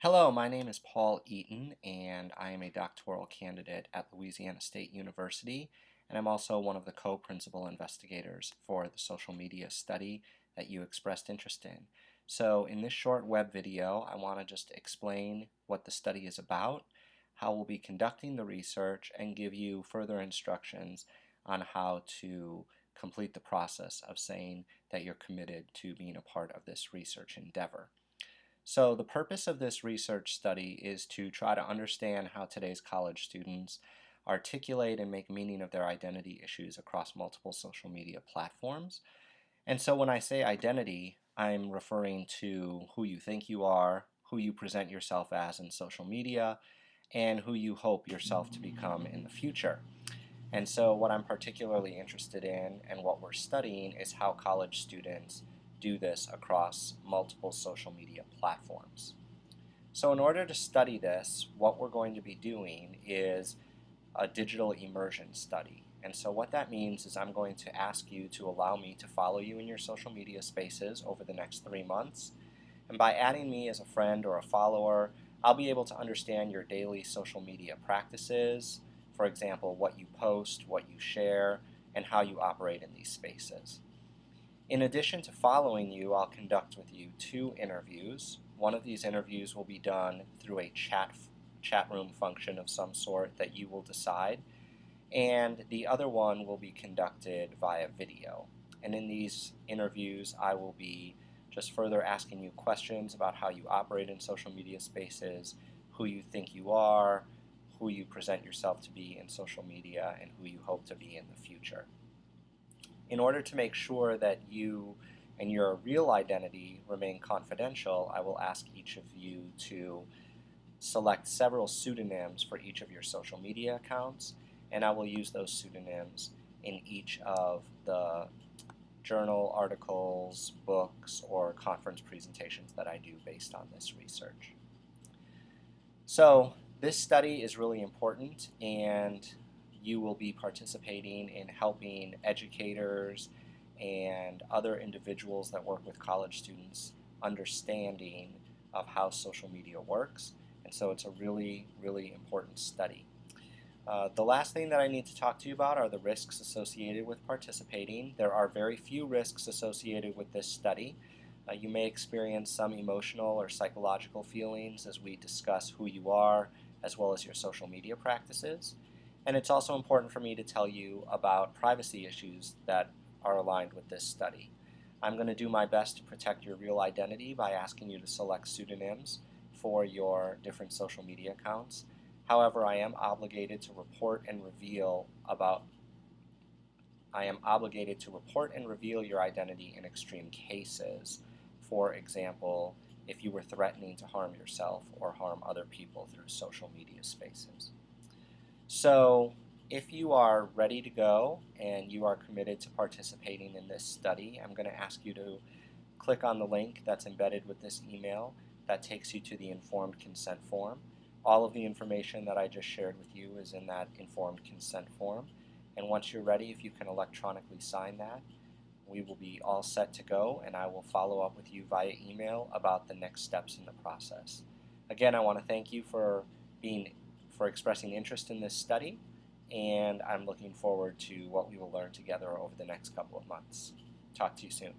Hello, my name is Paul Eaton, and I am a doctoral candidate at Louisiana State University, and I'm also one of the co-principal investigators for the social media study that you expressed interest in. So in this short web video, I want to just explain what the study is about, how we'll be conducting the research, and give you further instructions on how to complete the process of saying that you're committed to being a part of this research endeavor. So the purpose of this research study is to try to understand how today's college students articulate and make meaning of their identity issues across multiple social media platforms. And so when I say identity, I'm referring to who you think you are, who you present yourself as in social media, and who you hope yourself to become in the future. And so what I'm particularly interested in and what we're studying is how college students do this across multiple social media platforms. So in order to study this, what we're going to be doing is a digital immersion study. And so what that means is I'm going to ask you to allow me to follow you in your social media spaces over the next 3 months. And by adding me as a friend or a follower, I'll be able to understand your daily social media practices, for example, what you post, what you share, and how you operate in these spaces. In addition to following you, I'll conduct with you 2 interviews. One of these interviews will be done through a chat room function of some sort that you will decide, and the other one will be conducted via video. And in these interviews, I will be just further asking you questions about how you operate in social media spaces, who you think you are, who you present yourself to be in social media, and who you hope to be in the future. In order to make sure that you and your real identity remain confidential, I will ask each of you to select several pseudonyms for each of your social media accounts, and I will use those pseudonyms in each of the journal articles, books, or conference presentations that I do based on this research. So this study is really important, and you will be participating in helping educators and other individuals that work with college students understanding of how social media works. And so it's a really, really important study. The last thing that I need to talk to you about are the risks associated with participating. There are very few risks associated with this study. You may experience some emotional or psychological feelings as we discuss who you are, as well as your social media practices. And it's also important for me to tell you about privacy issues that are aligned with this study. I'm going to do my best to protect your real identity by asking you to select pseudonyms for your different social media accounts. However, I am obligated to report and reveal your identity in extreme cases. For example, if you were threatening to harm yourself or harm other people through social media spaces. So if you are ready to go and you are committed to participating in this study, I'm going to ask you to click on the link that's embedded with this email that takes you to the informed consent form. All of the information that I just shared with you is in that informed consent form. And once you're ready, if you can electronically sign that, we will be all set to go, and I will follow up with you via email about the next steps in the process. Again, I want to thank you for expressing interest in this study, and I'm looking forward to what we will learn together over the next couple of months. Talk to you soon.